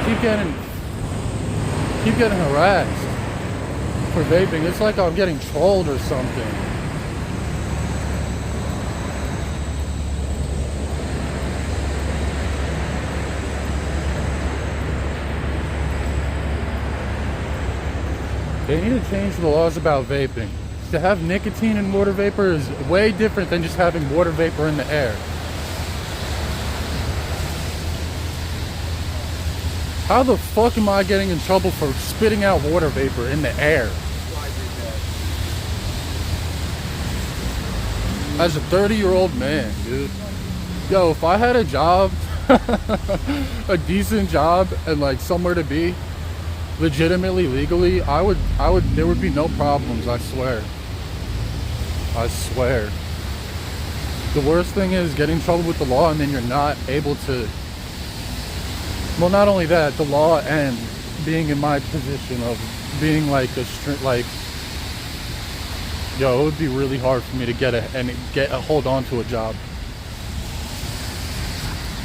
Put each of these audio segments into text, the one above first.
keep getting harassed for vaping. It's like I'm getting trolled or something. They need to change the laws about vaping. To have nicotine in water vapor is way different than just having water vapor in the air. How the fuck am I getting in trouble for spitting out water vapor in the air? As a 30-year-old man, dude. Yo, if I had a job, a decent job, and like somewhere to be, legitimately, legally, there would be no problems, I swear. I swear. The worst thing is getting in trouble with the law and then you're not able to, well, not only that, the law and being in my position of being like yo, it would be really hard for me to hold on to a job.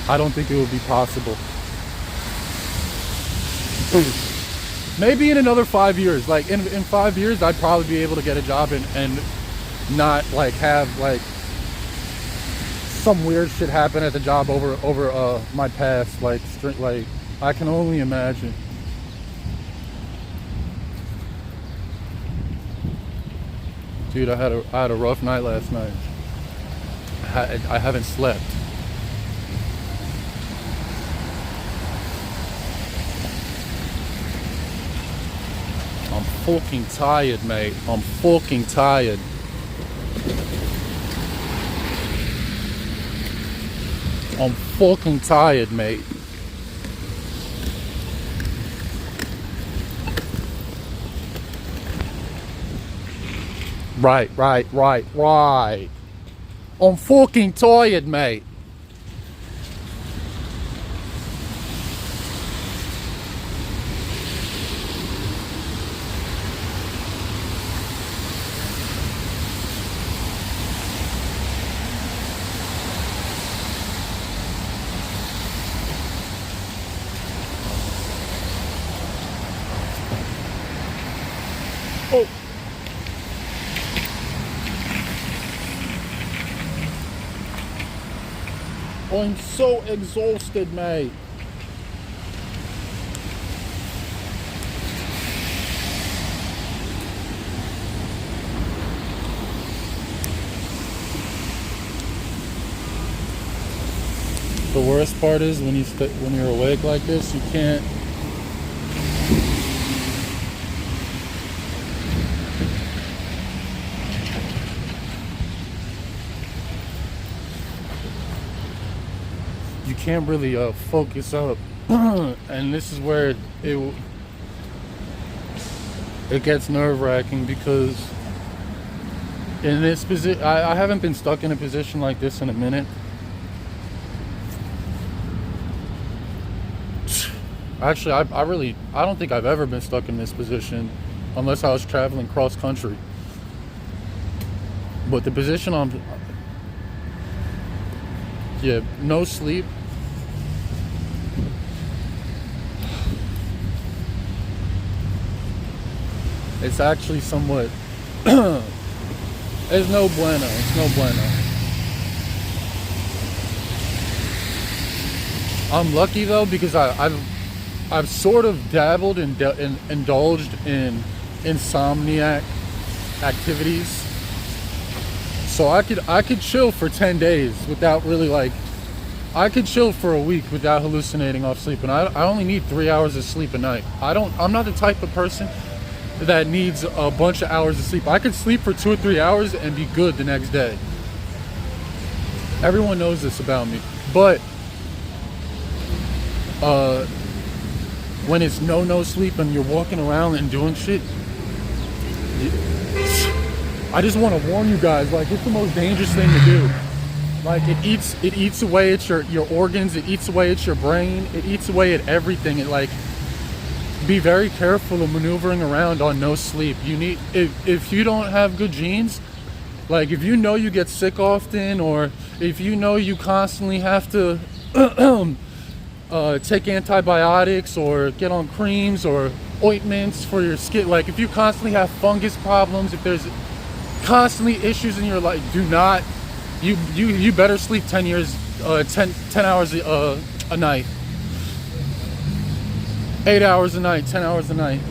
I don't think it would be possible. Maybe in another 5 years, like in 5 years, I'd probably be able to get a job and not like have like some weird shit happen at the job over my past. Like I can only imagine. Dude, I had a rough night last night. I haven't slept. I'm fucking tired, mate. I'm fucking tired. I'm fucking tired, mate. Right. I'm fucking tired, mate. Oh. I'm so exhausted, mate. The worst part is when you're awake like this, you can't. You can't really focus up, and this is where it gets nerve-wracking, because in this position, I haven't been stuck in a position like this in a minute. Actually, I don't think I've ever been stuck in this position unless I was traveling cross country. But the position no sleep. It's actually somewhat, it's no bueno. I'm lucky though, because I've sort of dabbled and indulged in insomniac activities, so I could chill for 10 days without really I could chill for a week without hallucinating off sleep, and I only need 3 hours of sleep a night. I'm not the type of person that needs a bunch of hours of sleep. I could sleep for 2 or 3 hours and be good the next day. Everyone knows this about me, but when it's no sleep and you're walking around and doing shit, I just want to warn you guys, like, it's the most dangerous thing to do. Like, it eats away at your organs, it eats away at your brain, it eats away at everything. It be very careful of maneuvering around on no sleep. You need, if you don't have good genes, like if you know you get sick often, or if you know you constantly have to take antibiotics or get on creams or ointments for your skin. Like if you constantly have fungus problems, if there's constantly issues in your life, do not, you better sleep 10 hours a night, 8 hours a night, 10 hours a night.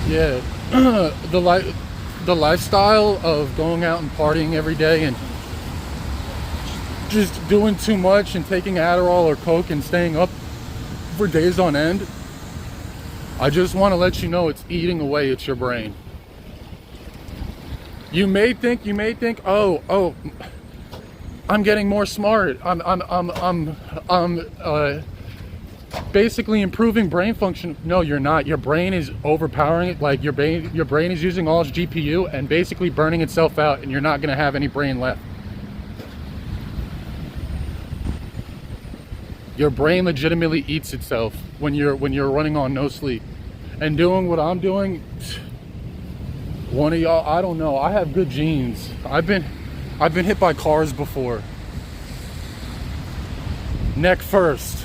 Yeah, the lifestyle of going out and partying every day and just doing too much and taking Adderall or Coke and staying up for days on end, I just want to let you know it's eating away at your brain. You may think, oh, I'm getting more smart. I'm basically improving brain function. No, you're not. Your brain is overpowering it. Like your brain is using all its GPU and basically burning itself out, and you're not going to have any brain left. Your brain legitimately eats itself when you're running on no sleep and doing what I'm doing. One of y'all, I don't know. I have good genes. I've been hit by cars before. Neck first.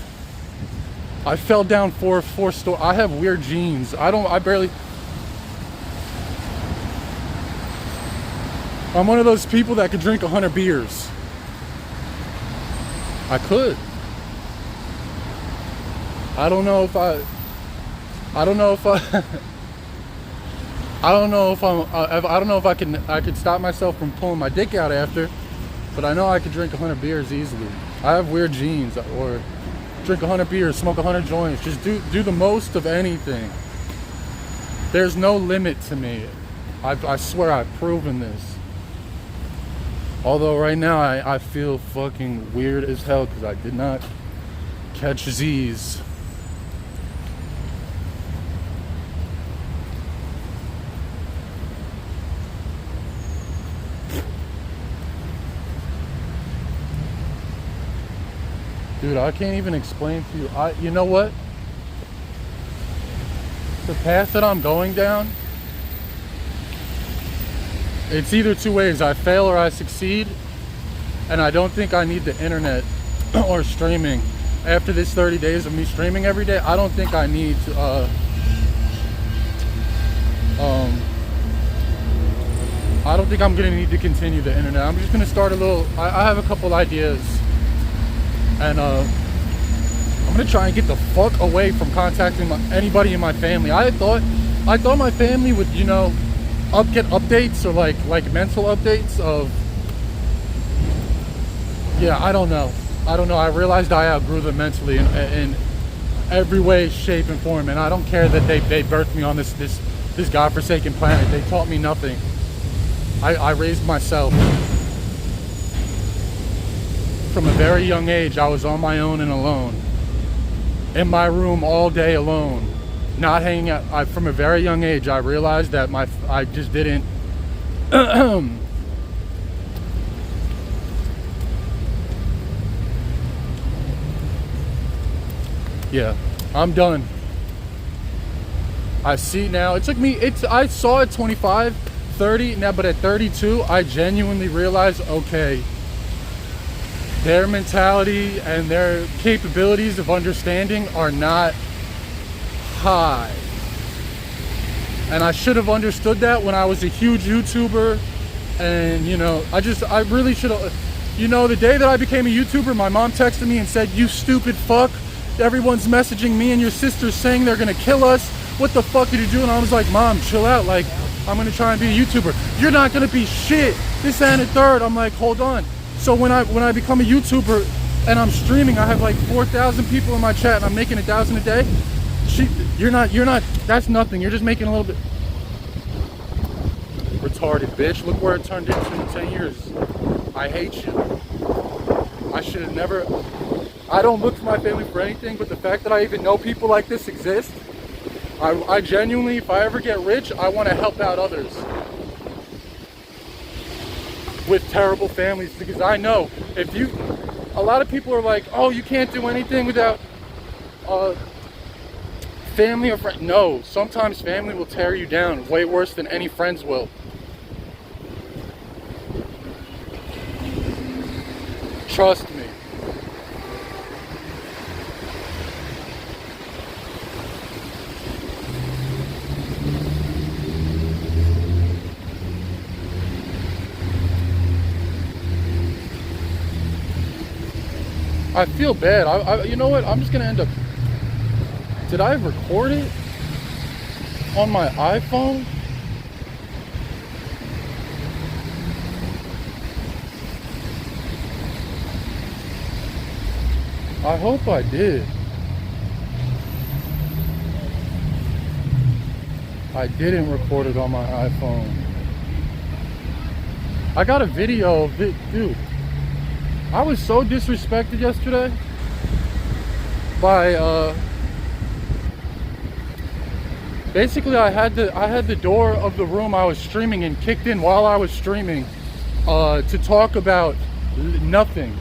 I fell down four stories. I have weird genes. I'm one of those people that could drink 100 beers. I could. I don't know if I could stop myself from pulling my dick out after, but I know I could drink 100 beers easily. I have weird genes. Or drink 100 beers, smoke 100 joints, just do the most of anything. There's no limit to me. I swear I've proven this. Although right now I feel fucking weird as hell because I did not catch Z's. Dude, I can't even explain to you. You know what? The path that I'm going down, it's either two ways. I fail or I succeed. And I don't think I need the internet or streaming. After this 30 days of me streaming every day, I don't think I need to, I don't think I'm gonna need to continue the internet. I'm just gonna start I have a couple ideas. And I'm gonna try and get the fuck away from contacting anybody in my family. I thought my family would, get updates or like mental updates of. Yeah, I don't know. I realized I outgrew them mentally in every way, shape, and form. And I don't care that they birthed me on this godforsaken planet. They taught me nothing. I raised myself. From a very young age, I was on my own and alone. In my room all day alone. Not hanging out. From a very young age, I realized that I just didn't... Yeah, I'm done. I see now. It took me... I saw at 25, 30, now, but at 32, I genuinely realized, okay... Their mentality and their capabilities of understanding are not high. And I should have understood that when I was a huge YouTuber. And, I really should have... the day that I became a YouTuber, my mom texted me and said, "You stupid fuck. Everyone's messaging me and your sister saying they're going to kill us. What the fuck did you do?" And I was like, "Mom, chill out. Like, I'm going to try and be a YouTuber." "You're not going to be shit. This and a third." I'm like, hold on. So when I become a YouTuber and I'm streaming, I have like 4,000 people in my chat and I'm making 1,000 a day. You're not, that's nothing. You're just making a little bit. retarded bitch. Look where it turned into in 10 years. I hate you. I should have never... I don't look to my family for anything, but the fact that I even know people like this exist, I genuinely, if I ever get rich, I want to help out others with terrible families, because I know if you... A lot of people are like, oh, you can't do anything without family or friends. No, sometimes family will tear you down way worse than any friends will. Trust me. I feel bad. You know what? I'm just gonna end up... Did I record it on my iPhone? I hope I did. I didn't record it on my iPhone. I got a video of it, dude. I was so disrespected yesterday by basically I had the door of the room I was streaming in kicked in while I was streaming to talk about nothing.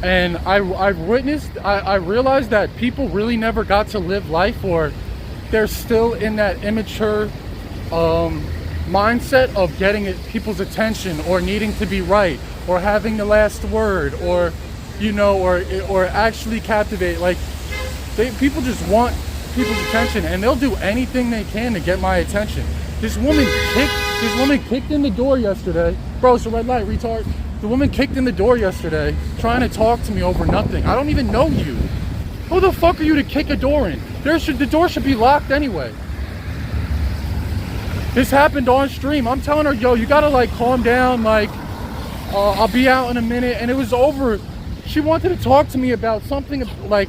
And I realized that people really never got to live life, or they're still in that immature mindset of getting people's attention, or needing to be right, or having the last word, or you know, or actually captivate. Like people just want people's attention, and they'll do anything they can to get my attention. This woman kicked in the door yesterday. Bro, it's a red light, retard. The woman kicked in the door yesterday trying to talk to me over nothing. I don't even know you. Who the fuck are you to kick a door in? The door should be locked anyway. This happened on stream. I'm telling her, yo, you gotta like calm down, like I'll be out in a minute. And it was over. She wanted to talk to me about something like,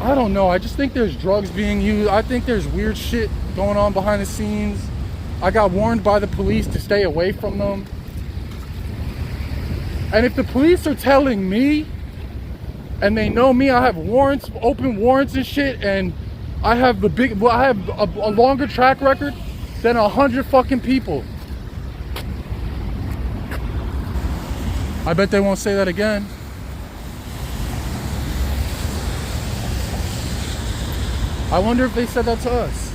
I don't know. I just think there's drugs being used. I think there's weird shit going on behind the scenes. I got warned by the police to stay away from them. And if the police are telling me, and they know me, I have warrants, open warrants and shit, and I have a longer track record than 100 fucking people. I bet they won't say that again. I wonder if they said that to us.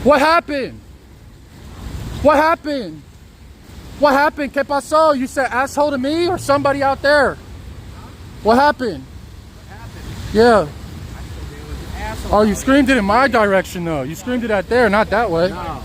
What happened? What happened? What happened? ¿Qué pasó? You said asshole to me or somebody out there? What happened? What happened? Yeah. I said there was an asshole. Oh, you screamed it in my direction though. You screamed it out there, not that way. No.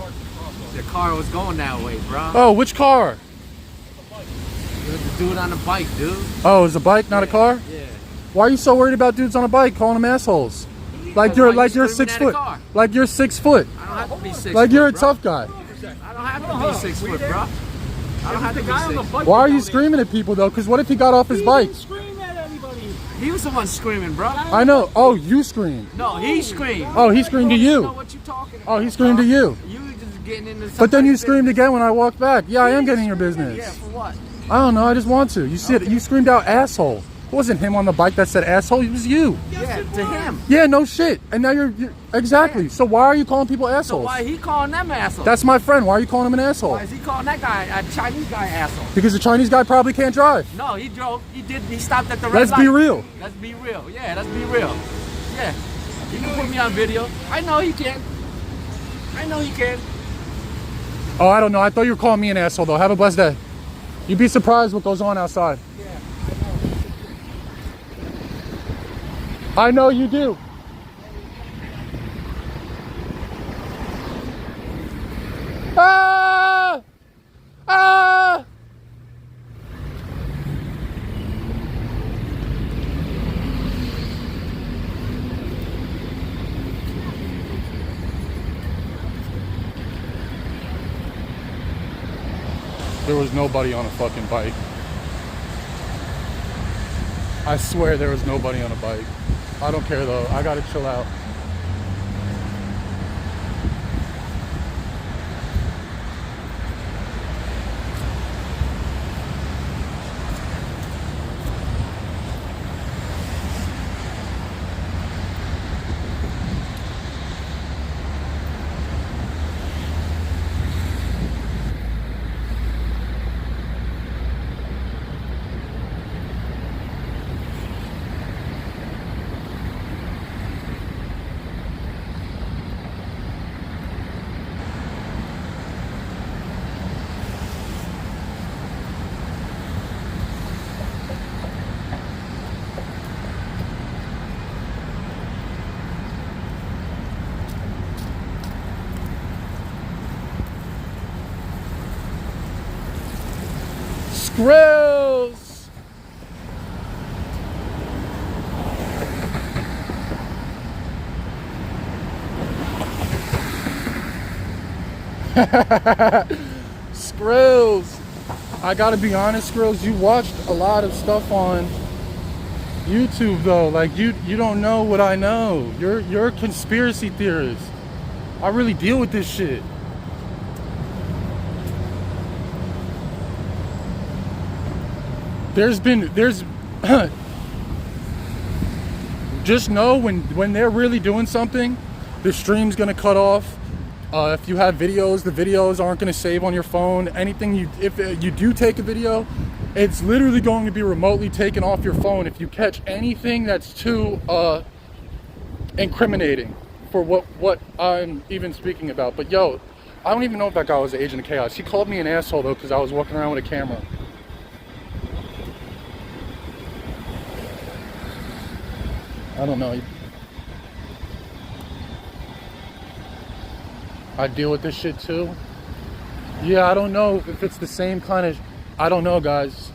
The car was going that way, bro. Oh, which car? It was the dude on the bike, dude. Oh, it was a bike, not a car? Yeah. Why are you so worried about dudes on a bike calling them assholes? Like you're 6 foot. Like you're 6 foot. I don't have to be 6 foot. Like you're a bro. tough guy. I don't have to be 6 foot, bro. I don't have to be 6 foot. Why are you screaming at people though? Because what if he got off his bike? Scream at anybody. He was the one screaming, bro. I know. Oh, you screamed. No, he screamed. Oh, he screamed to I don't know you. what you talking about. Oh, he screamed to you. You just getting into But then you somebody's screamed business. again when I walked back. Yeah, I am getting in your business. Yeah, for what? I don't know. I just want to. You see it. You screamed out asshole. It wasn't him on the bike that said asshole. It was you. Yeah, to him. Yeah, no shit. And now you're exactly. So why are you calling people So assholes? why he calling them assholes? That's my friend. Why are you calling him an asshole? Why is he calling that guy, a Chinese guy, asshole? Because the Chinese guy probably can't drive. No, he drove. He stopped at the red Let's light. be real. Let's be real. Yeah, let's be real. Yeah. You can put me on video. I know he can. I know he can. Oh, I don't know. I thought you were calling me an asshole though. Have a blessed day. You'd be surprised what goes on outside. Yeah. I know you do. Ah! Ah! There was nobody on a fucking bike. I swear there was nobody on a bike. I don't care though. I gotta chill out. Grills. Skrills. I gotta be honest, Skrills, you watched a lot of stuff on YouTube though. Like you don't know what I know. You're a conspiracy theorist. I really deal with this shit. There's just know when they're really doing something, the stream's gonna cut off. If you have videos, the videos aren't gonna save on your phone. If you do take a video, it's literally going to be remotely taken off your phone if you catch anything that's too incriminating for what I'm even speaking about. But yo, I don't even know if that guy was the agent of chaos. He called me an asshole though because I was walking around with a camera. I don't know. I deal with this shit too. Yeah, I don't know if it's the same kind of... I don't know, guys.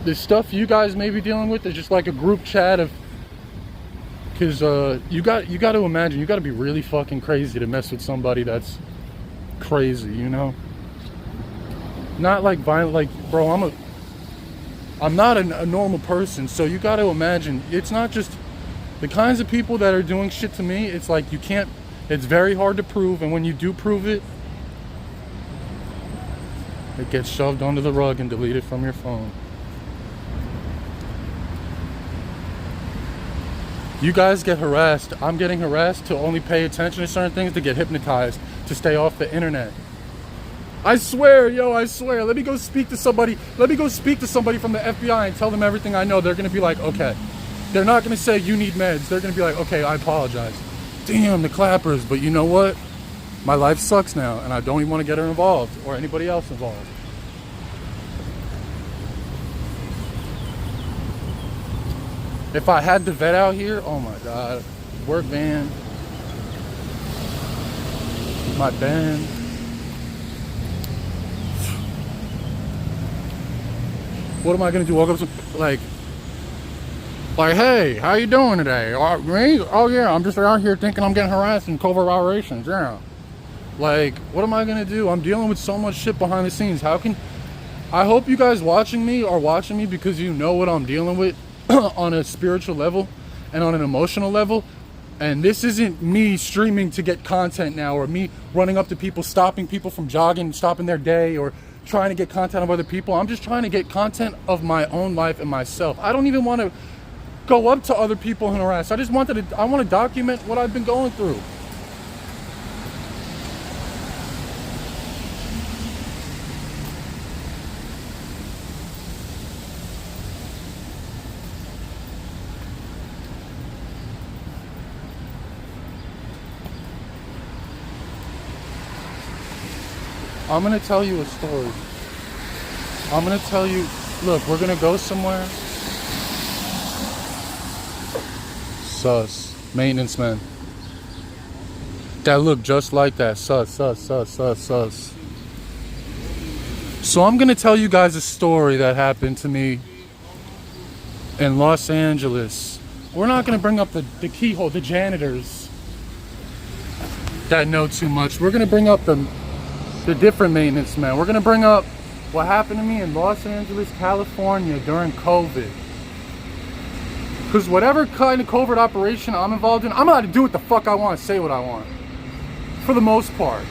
The stuff you guys may be dealing with is just like a group chat of... Because you got to imagine, you got to be really fucking crazy to mess with somebody that's crazy, you know? Not like violent, like, bro, I'm not a normal person, so you got to imagine, it's not just the kinds of people that are doing shit to me. It's like you can't, it's very hard to prove, and when you do prove it, it gets shoved under the rug and deleted from your phone. You guys get harassed. I'm getting harassed to only pay attention to certain things, to get hypnotized, to stay off the internet. I swear, yo, I swear. Let me go speak to somebody. Let me go speak to somebody from the FBI and tell them everything I know. They're going to be like, okay. They're not going to say you need meds. They're going to be like, okay, I apologize. Damn, the clappers. But you know what? My life sucks now, and I don't even want to get her involved or anybody else involved. If I had the vet out here, oh my God. Work van. My band. What am I gonna do? Walk up to like, hey, how you doing today? Me? Oh yeah, I'm just out here thinking I'm getting harassed in covert operations. Yeah. Like, what am I gonna do? I'm dealing with so much shit behind the scenes. I hope you guys watching me are watching me because you know what I'm dealing with on a spiritual level and on an emotional level. And this isn't me streaming to get content now, or me running up to people, stopping people from jogging, stopping their day, or trying to get content of other people. I'm just trying to get content of my own life and myself. I don't even want to go up to other people and harass. I want to document what I've been going through. I'm going to tell you a story. I'm going to tell you, look, we're going to go somewhere. Sus. Maintenance man. That look just like that. Sus. So I'm going to tell you guys a story that happened to me in Los Angeles. We're not going to bring up the keyhole, the janitors that know too much. We're going to bring up the different maintenance man. We're going to bring up what happened to me in Los Angeles, California during COVID. Because whatever kind of covert operation I'm involved in, I'm allowed to do what the fuck I want, say what I want. For the most part.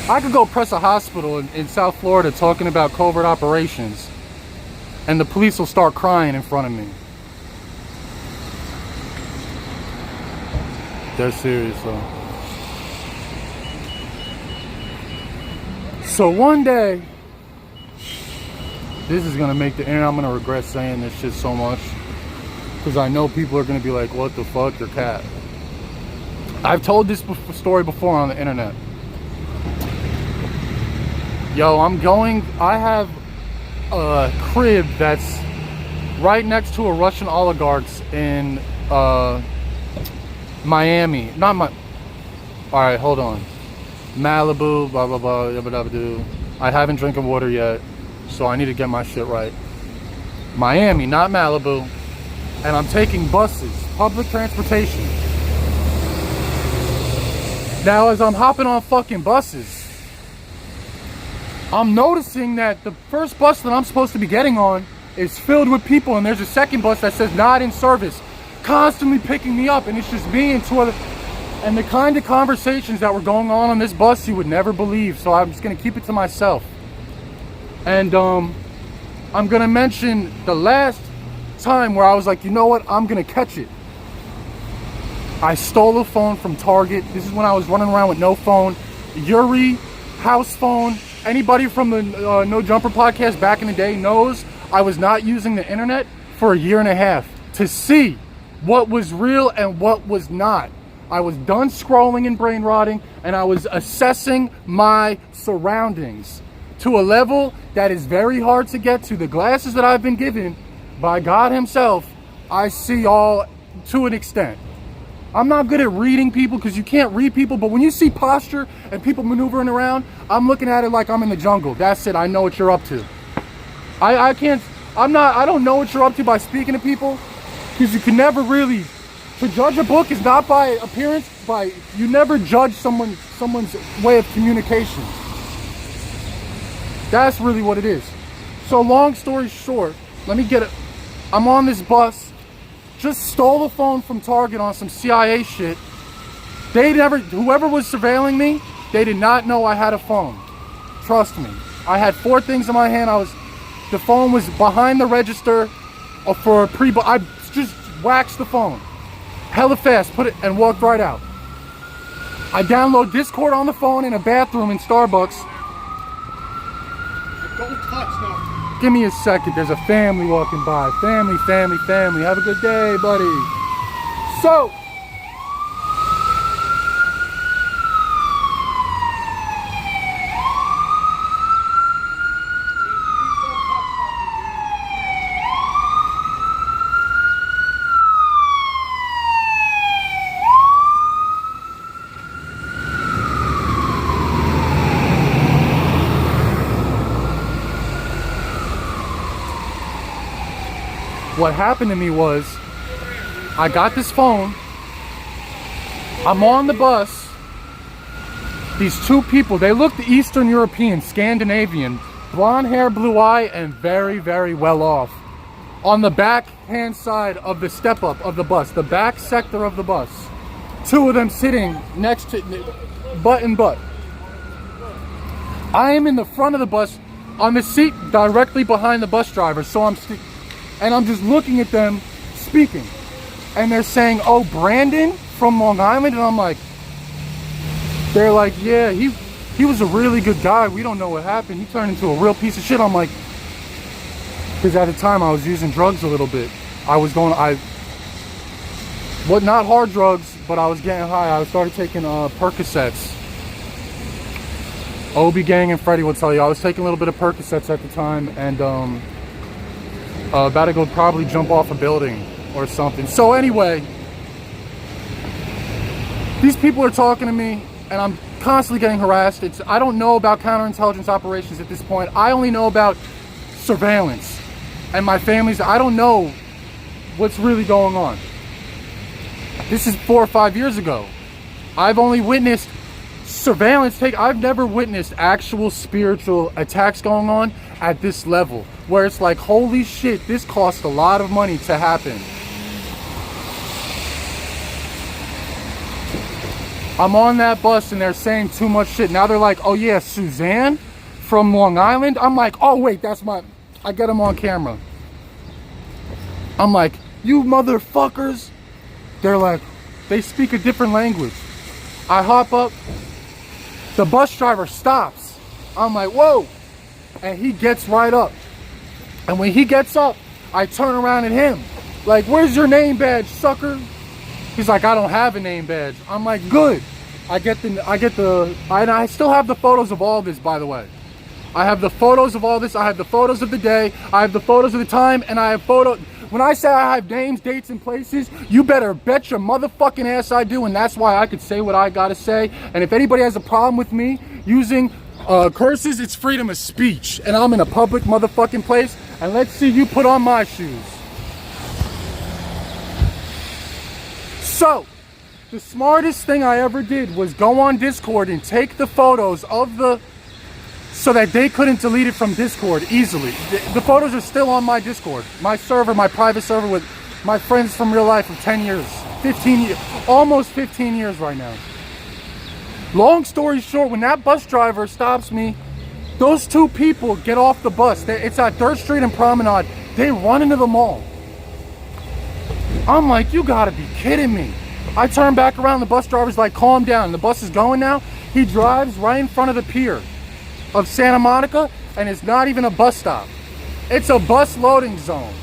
I could go press a hospital in South Florida talking about covert operations, and the police will start crying in front of me. They're serious though. So one day, this is gonna make the internet, I'm gonna regret saying this shit so much, because I know people are gonna be like, what the fuck, your cat. I've told this story before on the internet. Yo, I have a crib that's right next to a Russian oligarch's in Miami. Alright, hold on. Malibu, blah, blah, blah, yabba dabba doo. I haven't drinking water yet, so I need to get my shit right. Miami, not Malibu. And I'm taking buses, public transportation. Now, as I'm hopping on fucking buses, I'm noticing that the first bus that I'm supposed to be getting on is filled with people, and there's a second bus that says not in service, constantly picking me up, and it's just me and two other, and the kind of conversations that were going on this bus you would never believe, so I'm just gonna keep it to myself. And I'm gonna mention the last time where I was like, you know what, I'm gonna catch it. I stole a phone from Target. This is when I was running around with no phone. Yuri, house phone. Anybody from the No Jumper podcast back in the day knows I was not using the internet for a year and a half to see what was real and what was not. I was done scrolling and brain rotting, and I was assessing my surroundings to a level that is very hard to get to. The glasses that I've been given by God himself, I see all to an extent. I'm not good at reading people because you can't read people, but when you see posture and people maneuvering around, I'm looking at it like I'm in the jungle. That's it. I know what you're up to. I don't know what you're up to by speaking to people, because you can never really, to judge a book is not by appearance, you never judge someone's way of communication. That's really what it is. So long story short, I'm on this bus. Just stole a phone from Target on some CIA shit. Whoever was surveilling me, they did not know I had a phone. Trust me. I had 4 things in my hand. The phone was behind the register for a I just waxed the phone. Hella fast, put it, and walked right out. I download Discord on the phone in a bathroom in Starbucks. Don't touch nothing. Give me a second, there's a family walking by. Family. Have a good day, buddy. So, what happened to me was, I got this phone, I'm on the bus, these 2 people, they looked Eastern European, Scandinavian, blonde hair, blue eye, and very, very well off. On the back hand side of the step up of the bus, the back sector of the bus, 2 of them sitting next to, butt and butt. I am in the front of the bus, on the seat directly behind the bus driver, so I'm just looking at them speaking, and they're saying, oh, Brandon from Long Island, and I'm like, they're like, yeah, he was a really good guy, we don't know what happened, he turned into a real piece of shit. I'm like, because at the time I was using drugs a little bit. Not hard drugs, but I was getting high. I started taking Percocets. Obi Gang and Freddie will tell you, I was taking a little bit of Percocets at the time, and about to go probably jump off a building or something. So anyway, these people are talking to me, and I'm constantly getting harassed. I don't know about counterintelligence operations at this point. I only know about surveillance, and my family's, I don't know what's really going on. This is 4 or 5 years ago. I've only witnessed surveillance take. I've never witnessed actual spiritual attacks going on at this level, where it's like, holy shit, this cost a lot of money to happen. I'm on that bus and they're saying too much shit. Now they're like, oh yeah, Suzanne from Long Island. I'm like, oh wait, I get them on camera. I'm like, you motherfuckers. They're like, they speak a different language. I hop up, the bus driver stops. I'm like, whoa. And he gets right up. And when he gets up, I turn around at him. Like, where's your name badge, sucker? He's like, I don't have a name badge. I'm like, good. I still have the photos of all this, by the way. I have the photos of all this. I have the photos of the day. I have the photos of the time. And I have photos. When I say I have names, dates, and places, you better bet your motherfucking ass I do. And that's why I could say what I gotta say. And if anybody has a problem with me using curses, it's freedom of speech. And I'm in a public motherfucking place. And let's see you put on my shoes. So, the smartest thing I ever did was go on Discord and take the photos of so that they couldn't delete it from Discord easily. The photos are still on my Discord, my server, my private server with my friends from real life of 10 years, 15 years, almost 15 years right now. Long story short, when that bus driver stops me, those two people get off the bus. It's at 3rd Street and Promenade. They run into the mall. I'm like, you gotta be kidding me. I turn back around, the bus driver's like, calm down. The bus is going now. He drives right in front of the pier of Santa Monica, and it's not even a bus stop. It's a bus loading zone.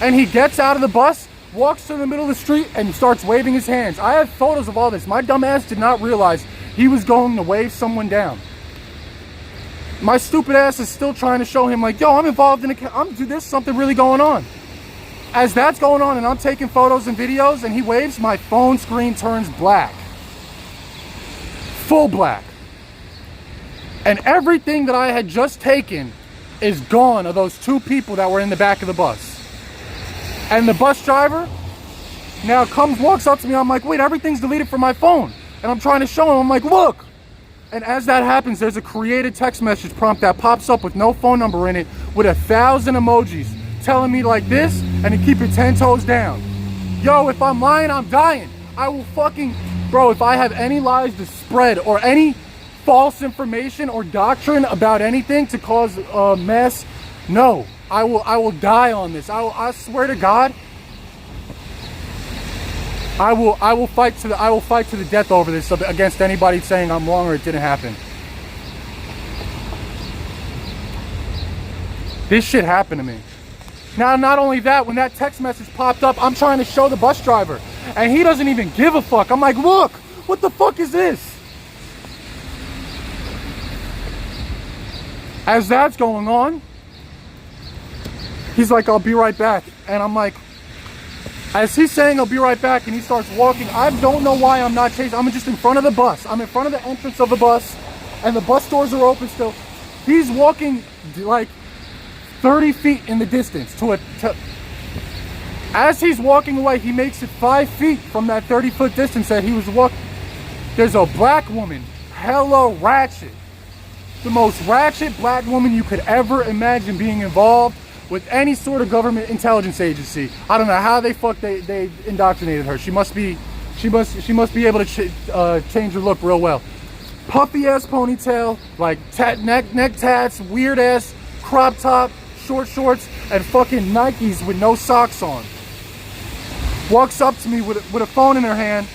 And he gets out of the bus, walks to the middle of the street, and starts waving his hands. I have photos of all this. My dumb ass did not realize he was going to wave someone down. My stupid ass is still trying to show him like, yo, I'm involved in dude, there's something really going on. As that's going on and I'm taking photos and videos and he waves, my phone screen turns black. Full black. And everything that I had just taken is gone of those two people that were in the back of the bus. And the bus driver now walks up to me. I'm like, wait, everything's deleted from my phone. And I'm trying to show him, I'm like, look. And as that happens, there's a created text message prompt that pops up with no phone number in it with 1,000 emojis telling me like this and to keep it 10 toes down. Yo, if I'm lying, I'm dying. I will fucking, bro, if I have any lies to spread or any false information or doctrine about anything to cause a mess, no, I will die on this. I swear to God, I will fight to the death over this against anybody saying I'm wrong or it didn't happen. This shit happened to me. Now, not only that, when that text message popped up, I'm trying to show the bus driver, and he doesn't even give a fuck. I'm like, look, what the fuck is this? As that's going on, he's like, I'll be right back. And I'm like, as he's saying, I'll be right back, and he starts walking. I don't know why I'm not chasing. I'm just in front of the bus. I'm in front of the entrance of the bus, and the bus doors are open still. He's walking like 30 feet in the distance as he's walking away, he makes it 5 feet from that 30-foot distance that he was walking. There's a black woman, hella ratchet. The most ratchet black woman you could ever imagine being involved with any sort of government intelligence agency. I don't know how they indoctrinated her. She must be able to change her look real well. Puffy ass ponytail, like neck tats, weird ass crop top, short shorts, and fucking Nikes with no socks on. Walks up to me with a phone in her hand,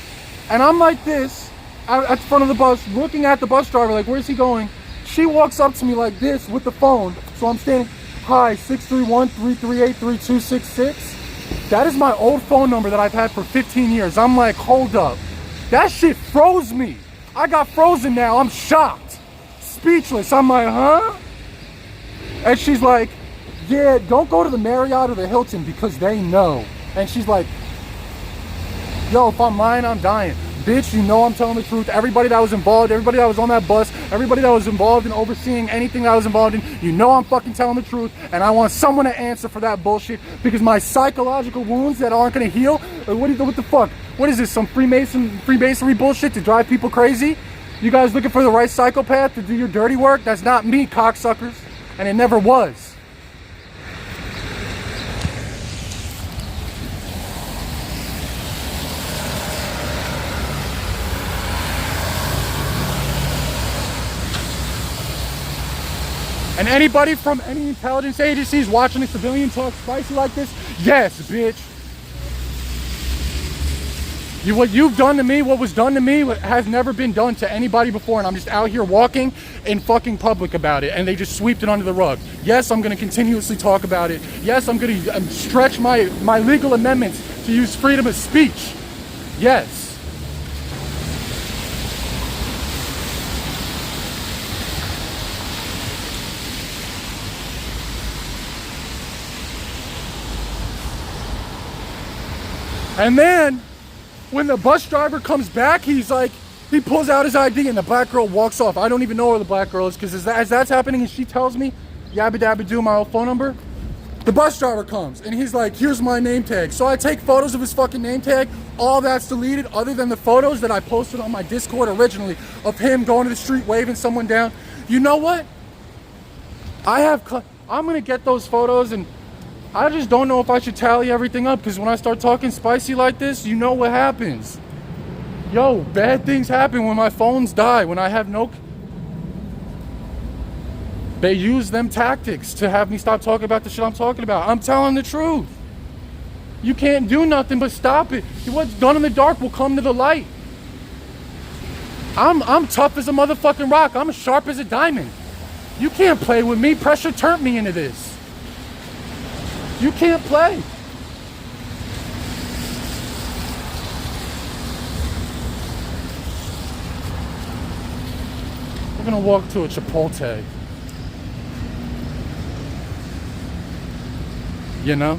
and I'm like this at the front of the bus, looking at the bus driver like, where's he going? She walks up to me like this with the phone, so I'm standing, hi, 631-338-3266. That is my old phone number that I've had for 15 years. I'm like, hold up. That shit froze me. I got frozen now. I'm shocked. Speechless. I'm like, huh? And she's like, yeah, don't go to the Marriott or the Hilton because they know. And she's like, yo, if I'm lying, I'm dying. Bitch, you know I'm telling the truth. Everybody that was involved, everybody that was on that bus, everybody that was involved in overseeing anything that I was involved in, you know I'm fucking telling the truth, and I want someone to answer for that bullshit, because my psychological wounds that aren't gonna heal, what the fuck? What is this, some Freemasonry bullshit to drive people crazy? You guys looking for the right psychopath to do your dirty work? That's not me, cocksuckers, and it never was. And anybody from any intelligence agencies watching a civilian talk spicy like this, yes, bitch. What you've done to me, what was done to me, has never been done to anybody before, and I'm just out here walking in fucking public about it, and they just swept it under the rug. Yes, I'm gonna continuously talk about it. Yes, I'm gonna stretch my legal amendments to use freedom of speech. Yes. And then, when the bus driver comes back, he's like, he pulls out his ID and the black girl walks off. I don't even know where the black girl is, because as that's happening and she tells me, yabba dabba do, my old phone number, the bus driver comes and he's like, here's my name tag. So I take photos of his fucking name tag. All that's deleted other than the photos that I posted on my Discord originally of him going to the street waving someone down. You know what? I'm going to get those photos, and I just don't know if I should tally everything up, because when I start talking spicy like this, you know what happens. Yo, bad things happen when my phones die, when I have no... They use them tactics to have me stop talking about the shit I'm talking about. I'm telling the truth. You can't do nothing but stop it. What's done in the dark will come to the light. I'm tough as a motherfucking rock. I'm as sharp as a diamond. You can't play with me. Pressure turned me into this. You can't play. We're gonna walk to a Chipotle. You know?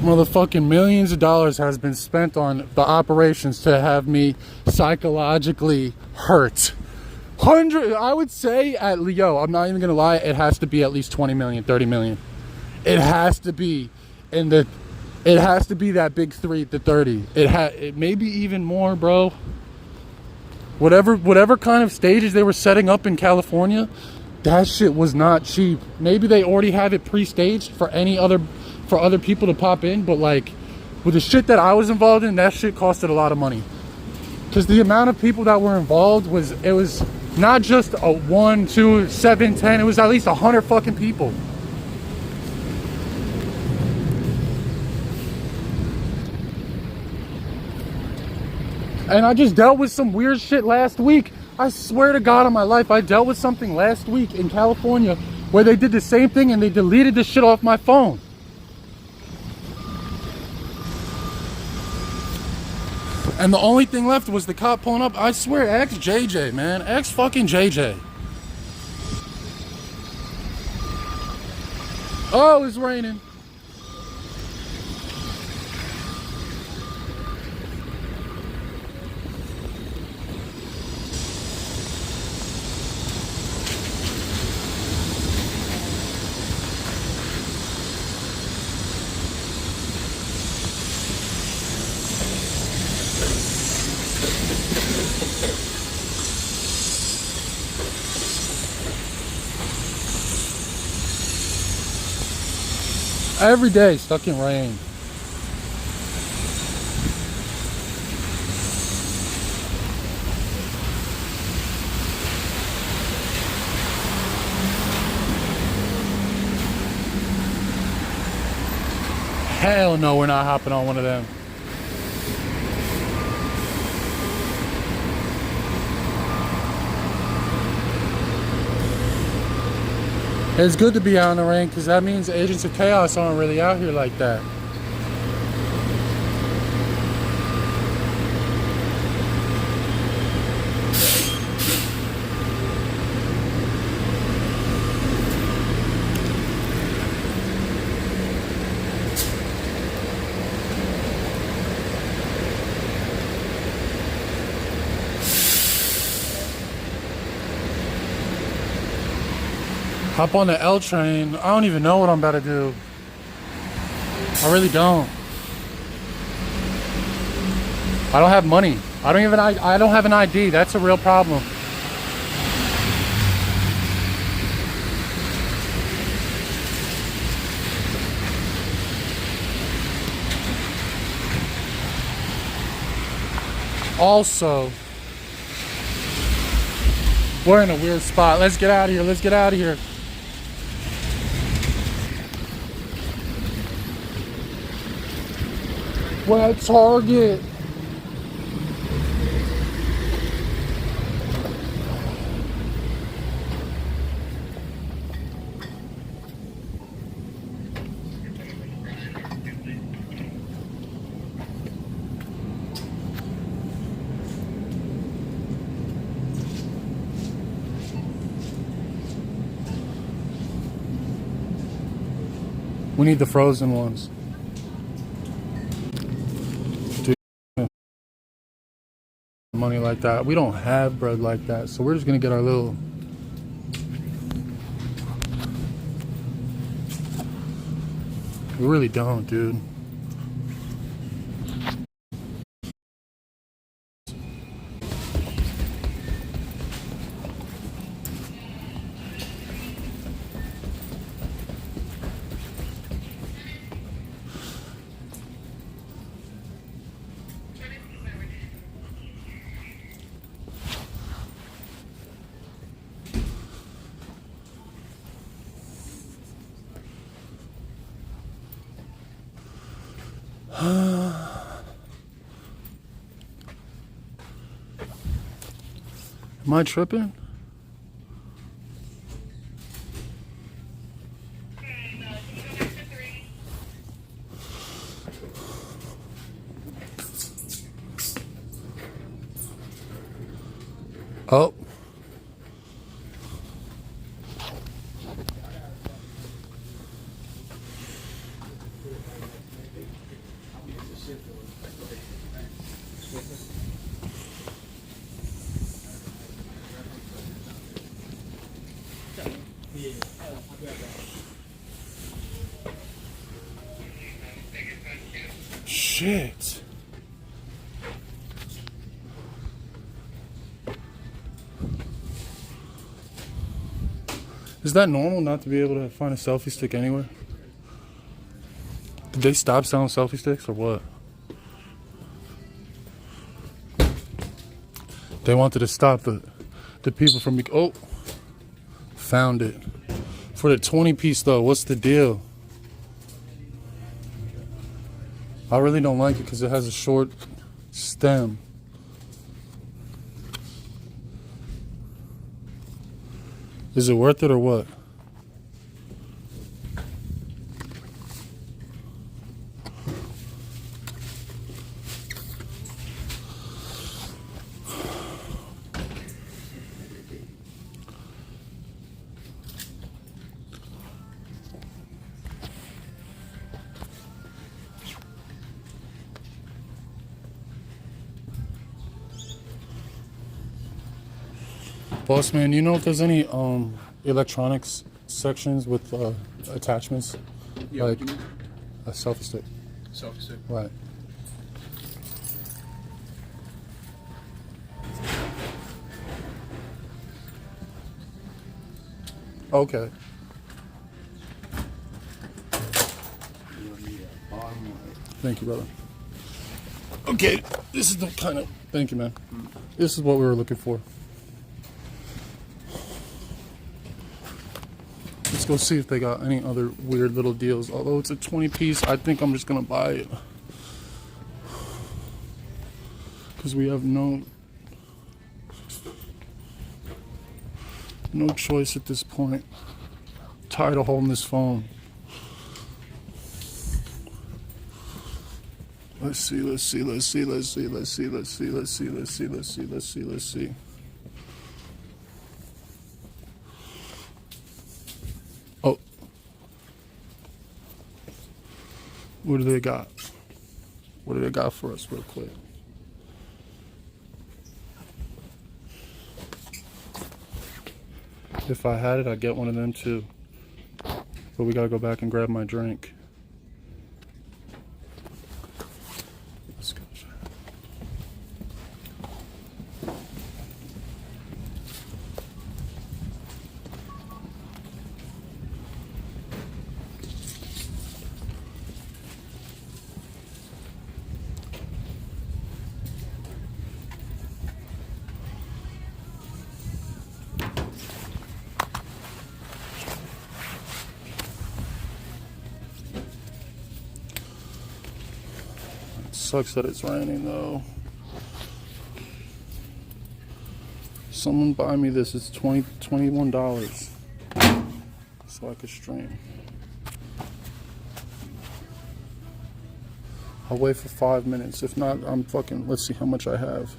Motherfucking millions of dollars has been spent on the operations to have me psychologically hurt. I would say I'm not even gonna lie, it has to be at least 20 million, 30 million. It has to be it has to be that big 3 to 30. It may be even more, bro. Whatever kind of stages they were setting up in California, that shit was not cheap. Maybe they already have it pre-staged for other people to pop in, but like with the shit that I was involved in, that shit costed a lot of money. Because the amount of people that were involved was not just a 1, 2, 7, 10, it was at least 100 fucking people. And I just dealt with some weird shit last week. I swear to God on my life, I dealt with something last week in California where they did the same thing and they deleted the shit off my phone. And the only thing left was the cop pulling up. I swear, X JJ, man. X fucking JJ. Oh, it's raining. Every day stuck in rain. Hell no, we're not hopping on one of them. It's good to be out in the rain because that means agents of chaos aren't really out here like that. Hop on the L train. I don't even know what I'm about to do. I really don't. I don't have money. I don't have an ID. That's a real problem. Also, we're in a weird spot. Let's get out of here. Let's get out of here. We're at Target. We need the frozen ones. Money like that. We don't have bread like that, so we're just gonna get our little we really don't, dude. Am I tripping? Oh. Shit. Is that normal not to be able to find a selfie stick anywhere? Did they stop selling selfie sticks or what? They wanted to stop the people from... Oh, found it. For the 20 piece though, what's the deal? I really don't like it because it has a short stem. Is it worth it or what? Boss man, you know if there's any electronics sections with attachments? Yeah, like a selfie stick. Selfie stick. Right. Okay. Thank you, brother. Okay, this is the kind of... Thank you, man. This is what we were looking for. Let's go see if they got any other weird little deals. Although it's a 20 piece, I think I'm just gonna buy it. Because we have no choice at this point. I'm tired of holding this phone. Let's see. Oh. What do they got? What do they got for us real quick? If I had it, I'd get one of them too. But we gotta go back and grab my drink. Let's go. Sucks that it's raining though. Someone buy me this. It's $21 so I could stream. I'll wait for 5 minutes. If not, I'm fucking... Let's see how much I have.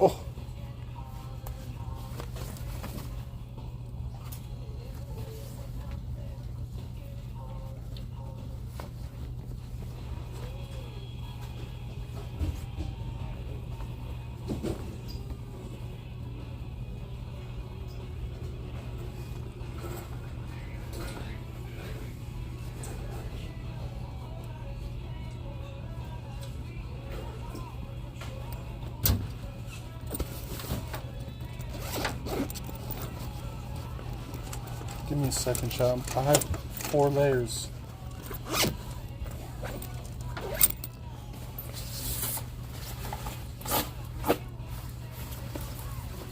Oh. Give me a second, child. I have 4 layers.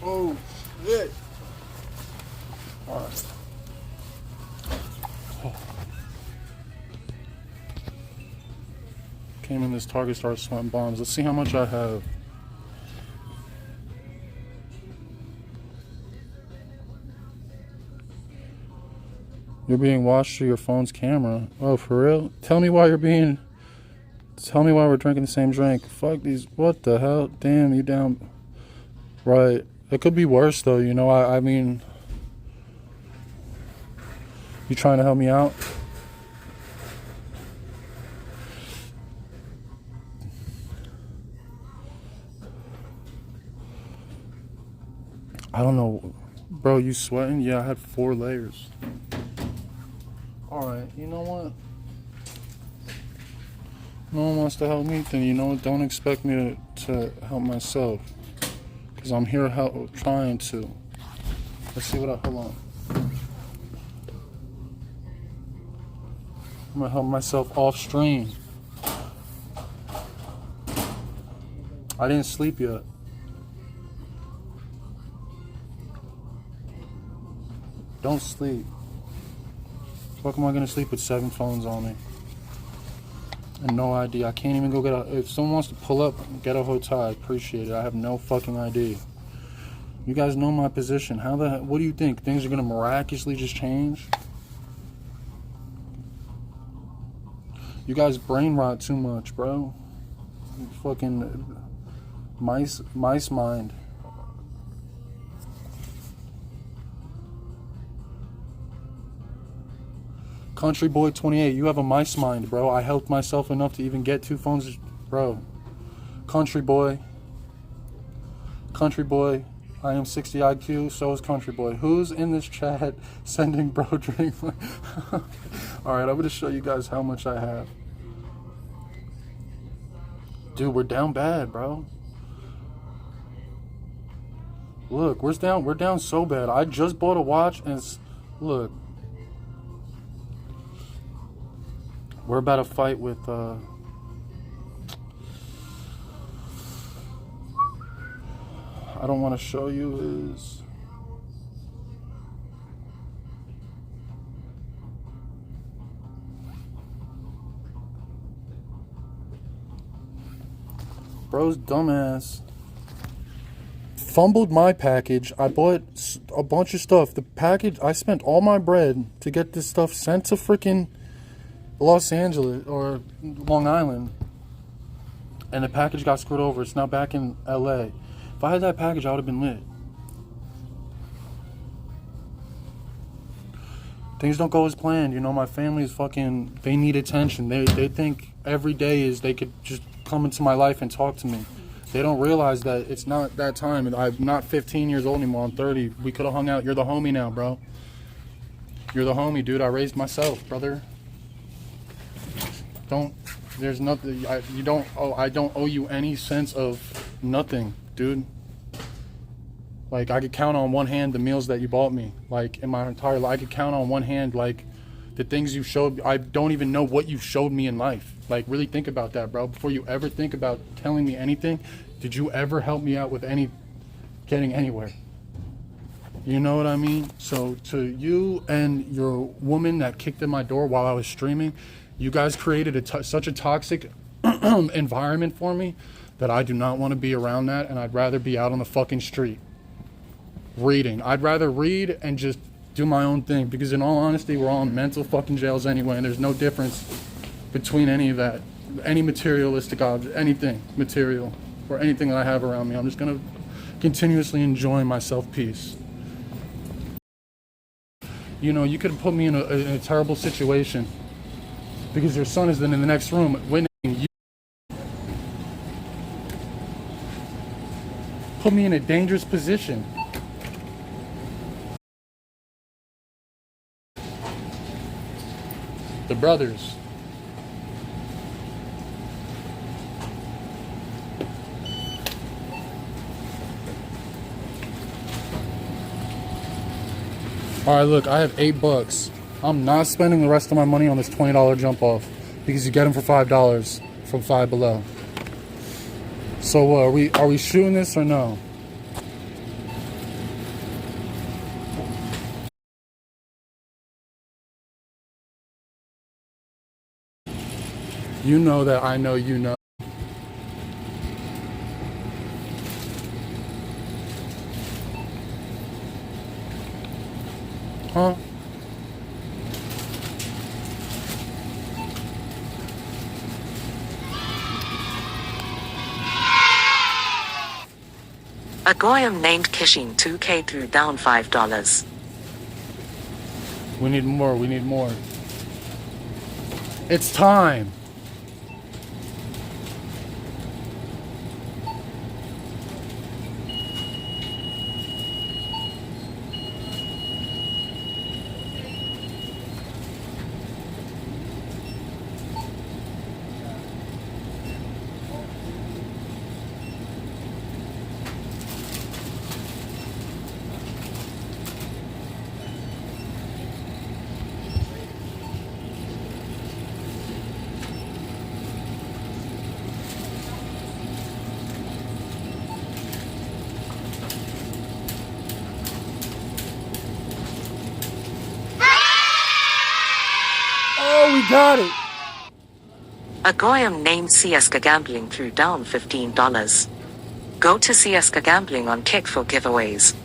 Oh, shit. All right. Oh. Came in this Target, started sweating bombs. Let's see how much I have. You're being watched through your phone's camera. Oh, for real? Tell me why we're drinking the same drink. Fuck these. What the hell? Damn, you down. Right. It could be worse, though. You know, I mean. You trying to help me out? I don't know. Bro, you sweating? Yeah, I had 4 layers. Alright, you know what? No one wants to help me, then you know what? Don't expect me to help myself. Because I'm here trying to. Let's see what hold on. I'm gonna help myself off stream. I didn't sleep yet. Don't sleep. Fuck am I gonna sleep with 7 phones on me? And no ID. I can't even go get a... If someone wants to pull up, get a hotel, I appreciate it. I have no fucking ID. You guys know my position. What do you think? Things are gonna miraculously just change? You guys brain rot too much, bro. Fucking mice mind. Country Boy 28, you have a mice mind, bro. I helped myself enough to even get 2 phones, bro. Country boy. Country boy. I am 60 IQ, so is Country boy. Who's in this chat sending bro drink? Alright, I'm gonna show you guys how much I have. Dude, we're down bad, bro. Look, we're down so bad. I just bought a watch and look. We're about to fight with I don't want to show you his. Bro's dumbass fumbled my package. I bought a bunch of stuff. The package, I spent all my bread to get this stuff sent to freaking Los Angeles or Long Island. And the package got screwed over. It's now back in LA. If I had that package, I would have been lit. Things don't go as planned. You know, my family is fucking, they need attention. They think every day is they could just come into my life and talk to me. They don't realize that it's not that time. And I'm not 15 years old anymore. I'm 30. We could have hung out. You're the homie now, bro. You're the homie, dude. I raised myself, brother. There's nothing. I don't owe you any sense of nothing, dude. Like, I could count on one hand the meals that you bought me. Like, in my entire life, I could count on one hand, like, the things you showed. I don't even know what you showed me in life. Like, really think about that, bro. Before you ever think about telling me anything, did you ever help me out with getting anywhere? You know what I mean? So, to you and your woman that kicked in my door while I was streaming, you guys created such a toxic environment for me that I do not want to be around that, and I'd rather be out on the fucking street reading. I'd rather read and just do my own thing, because in all honesty, we're all in mental fucking jails anyway, and there's no difference between any of that, any materialistic object, anything material, or anything that I have around me. I'm just going to continuously enjoy my self-peace. You know, you could put me in a terrible situation because your son is in the next room witnessing you. Put me in a dangerous position. The brothers. Alright, look, I have $8. I'm not spending the rest of my money on this $20 jump off because you get them for $5 from Five Below. So are we shooting this or no? You know that I know you know. Huh? A goyim named Kishin 2K threw down $5. We need more, we need more. It's time. We got it. A goyim named Sieska Gambling threw down $15. Go to Sieska Gambling on Kick for giveaways.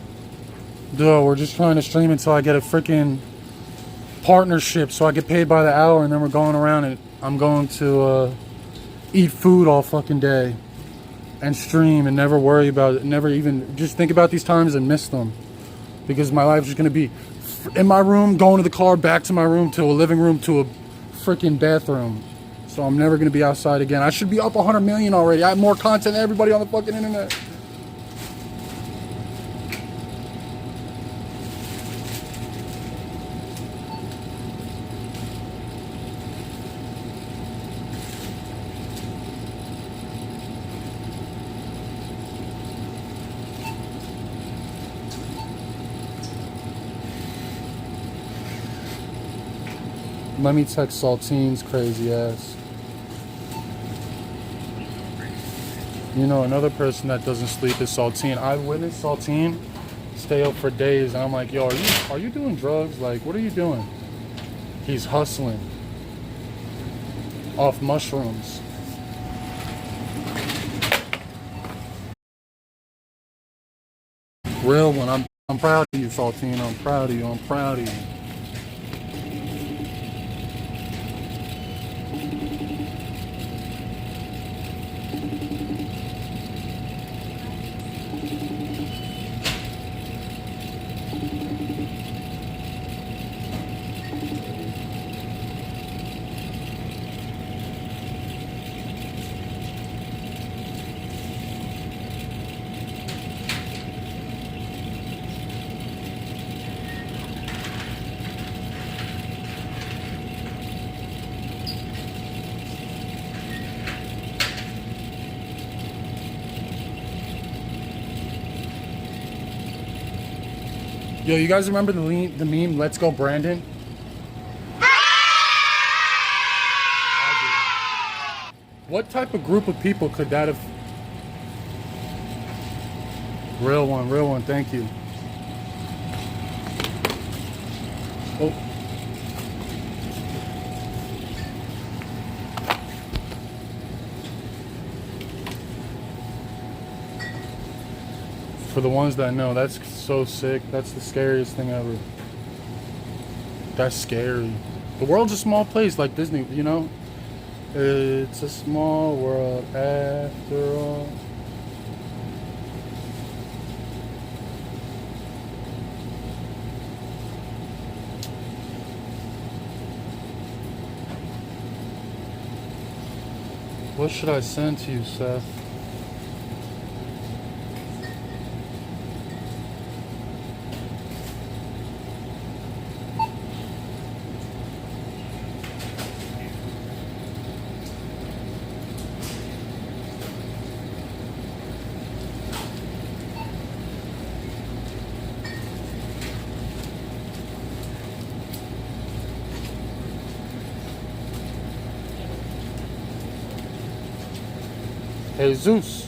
Dude, we're just trying to stream until I get a freaking partnership so I get paid by the hour, and then we're going around it. I'm going to eat food all fucking day and stream and never worry about it, never even just think about these times and miss them, because my life is going to be in my room, going to the car, back to my room, to a living room, to a freaking bathroom. So I'm never gonna be outside again. I should be up 100 million already. I have more content than everybody on the fucking internet. Let me text Saltine's crazy ass. You know, another person that doesn't sleep is Saltine. I witnessed Saltine stay up for days, and I'm like, yo, are you doing drugs? Like, what are you doing? He's hustling off mushrooms. Real one. I'm proud of you, Saltine. I'm proud of you. I'm proud of you. Yo, you guys remember the meme, Let's Go Brandon? I do. What type of group of people could that have... Real one, thank you. Oh. For the ones that know, that's so sick. That's the scariest thing ever. That's scary. The world's a small place, like Disney, you know? It's a small world after all. What should I send to you, Seth? Jesus.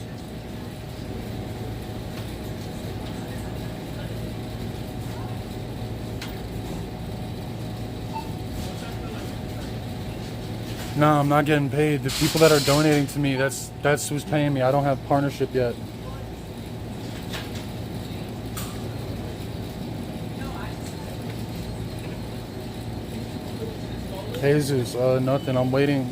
No, I'm not getting paid. The people that are donating to me, that's who's paying me. I don't have partnership yet. Jesus, nothing. I'm waiting.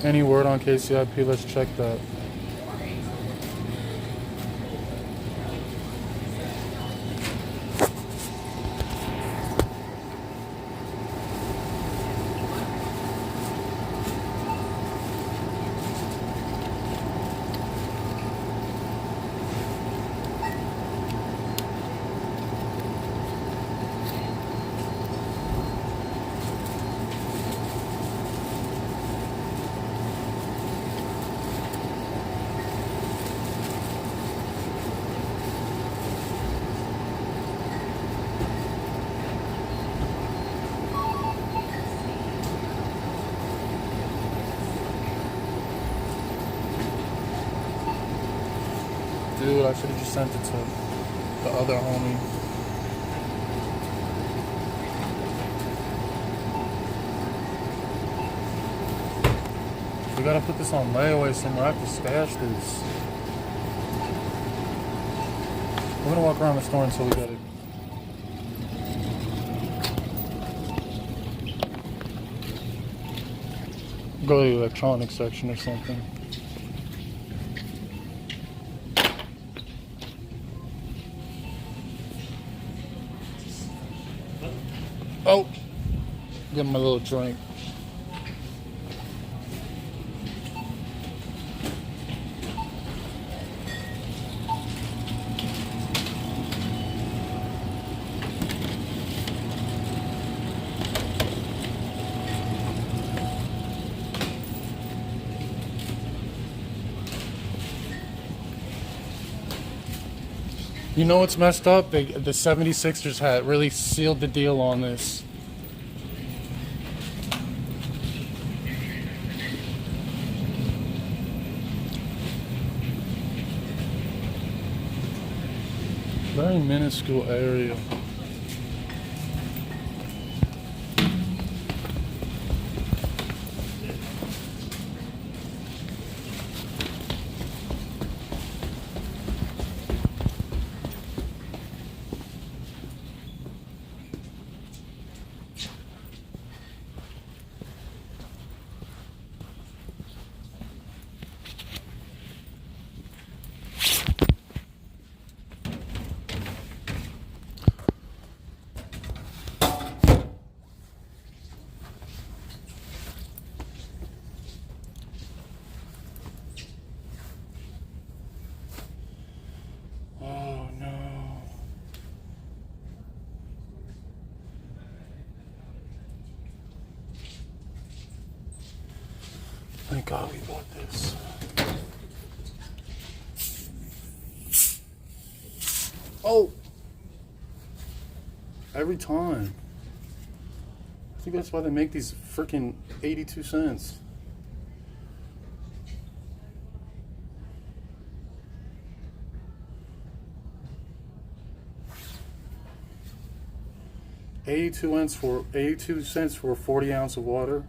Any word on KCIP? Let's check that. Dude, I should have just sent it to the other homie. We gotta put this on layaway somewhere. I have to stash this. We're gonna walk around the store until we get it. Go to the electronics section or something. Oh, give him a little drink. You know what's messed up? The 76ers had really sealed the deal on this. Very minuscule area. Oh no. Thank God we bought this. Oh! Every time. I think that's why they make these freaking 82 cents. $82 for a 40 ounce of water.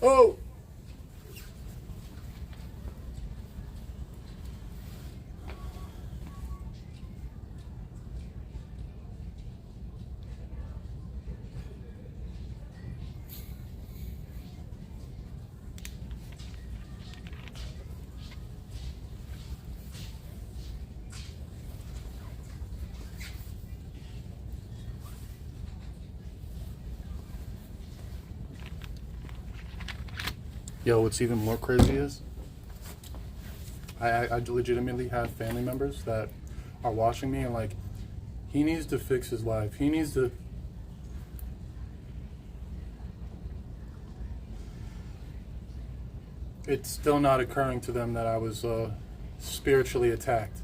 Oh! Yo, what's even more crazy is I legitimately have family members that are watching me and like, he needs to fix his life. He needs to. It's still not occurring to them that I was spiritually attacked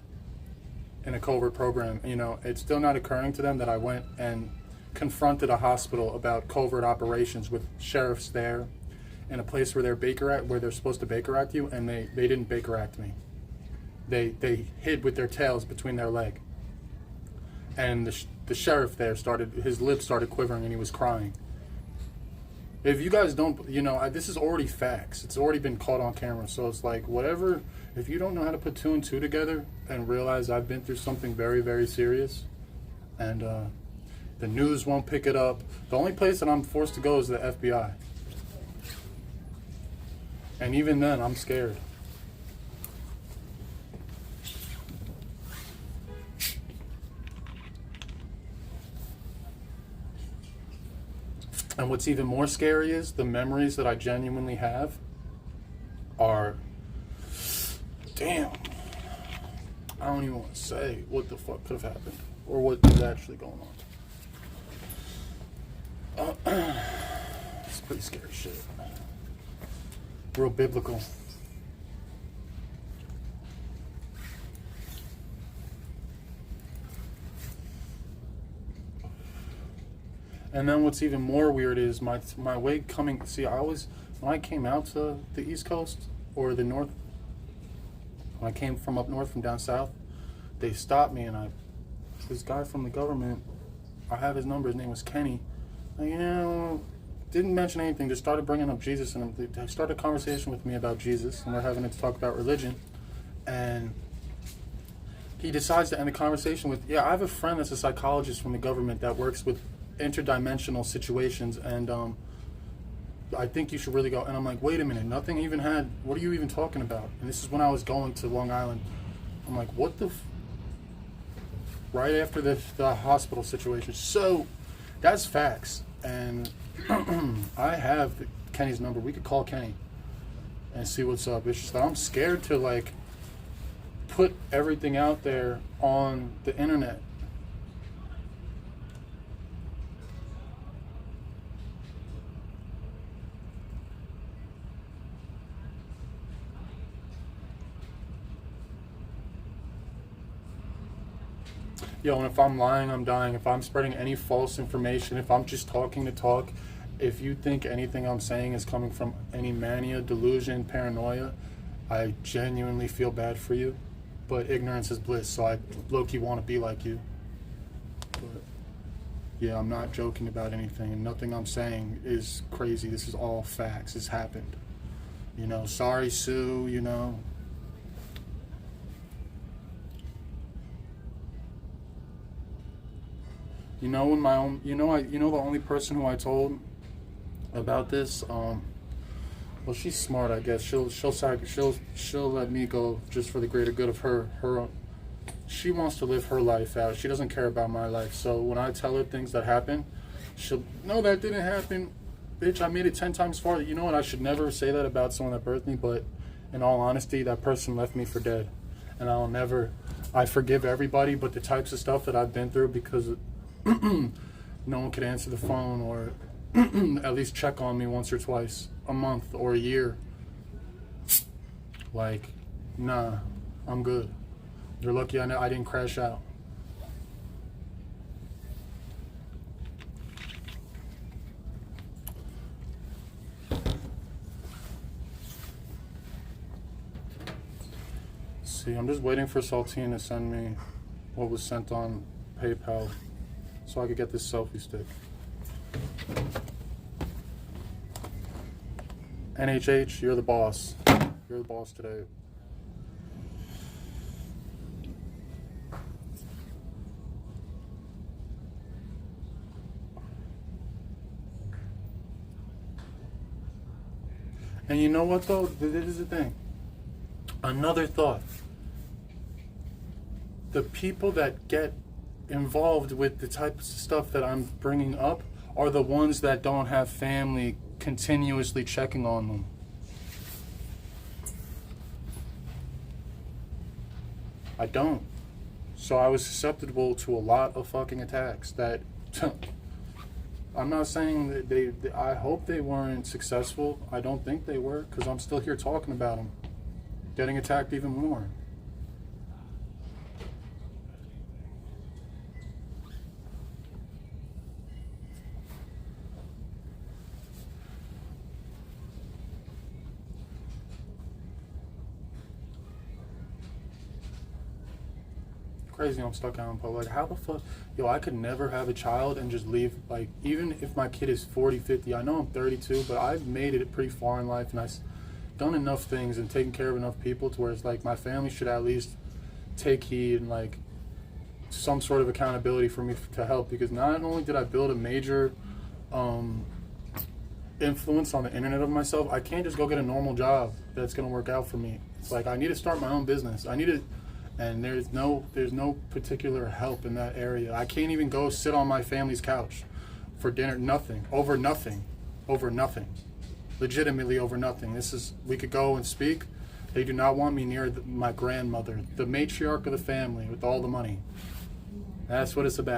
in a covert program. You know, it's still not occurring to them that I went and confronted a hospital about covert operations with sheriffs there in a place where they're supposed to Baker Act you, and they didn't Baker Act me. They hid with their tails between their leg. And the sheriff there his lips started quivering and he was crying. If you guys don't, you know, this is already facts. It's already been caught on camera. So it's like, whatever, if you don't know how to put two and two together and realize I've been through something very, very serious, and the news won't pick it up. The only place that I'm forced to go is the FBI. And even then, I'm scared. And what's even more scary is the memories that I genuinely have are, damn, I don't even want to say what the fuck could have happened or what is actually going on. It's pretty scary shit. Real biblical. And then what's even more weird is my way coming. See, when I came out to the East Coast or the North, when I came from up north from down south, they stopped me and this guy from the government, I have his number, his name was Kenny. You know, didn't mention anything. Just started bringing up Jesus, and they started a conversation with me about Jesus, and we're having to talk about religion. And he decides to end the conversation with, "Yeah, I have a friend that's a psychologist from the government that works with interdimensional situations, and I think you should really go." And I'm like, "Wait a minute, nothing even had. What are you even talking about?" And this is when I was going to Long Island. I'm like, "What the?" Right after the hospital situation. So that's facts. And I have Kenny's number. We could call Kenny and see what's up. It's just that I'm scared to like put everything out there on the internet. Yo, and if I'm lying, I'm dying. If I'm spreading any false information, if I'm just talking to talk, if you think anything I'm saying is coming from any mania, delusion, paranoia, I genuinely feel bad for you. But ignorance is bliss, so I low-key want to be like you. But yeah, I'm not joking about anything, and nothing I'm saying is crazy. This is all facts. It's happened. You know, sorry, Sue, you know. You know, when my own, you know, the only person who I told about this, well, she's smart, I guess. She'll let me go just for the greater good of her. She wants to live her life out. She doesn't care about my life. So when I tell her things that happen, she'll, "No, that didn't happen, bitch. I made it 10 times farther." You know what? I should never say that about someone that birthed me, but in all honesty, that person left me for dead, and I forgive everybody, but the types of stuff that I've been through because no one could answer the phone or at least check on me once or twice a month or a year. Like, nah, I'm good. You're lucky I didn't crash out. See, I'm just waiting for Saltine to send me what was sent on PayPal so I could get this selfie stick. NHH, you're the boss. You're the boss today. And you know what though? This is the thing. Another thought. The people that get involved with the types of stuff that I'm bringing up are the ones that don't have family continuously checking on them. I don't. So I was susceptible to a lot of fucking attacks that I'm not saying that I hope they weren't successful. I don't think they were, because I'm still here talking about them. Getting attacked even more. Crazy I'm stuck out in public. How the fuck? Yo, I could never have a child and just leave. Like, even if my kid is 40, 50, I know I'm 32, but I've made it pretty far in life, and I've done enough things and taken care of enough people to where it's like my family should at least take heed and like some sort of accountability for me to help, because not only did I build a major influence on the internet of myself, I can't just go get a normal job that's gonna work out for me. It's like I need to start my own business. I need to. And there's no particular help in that area. I can't even go sit on my family's couch for dinner. Nothing. Over nothing. Legitimately over nothing. We could go and speak. They do not want me near my grandmother, the matriarch of the family with all the money. That's what it's about.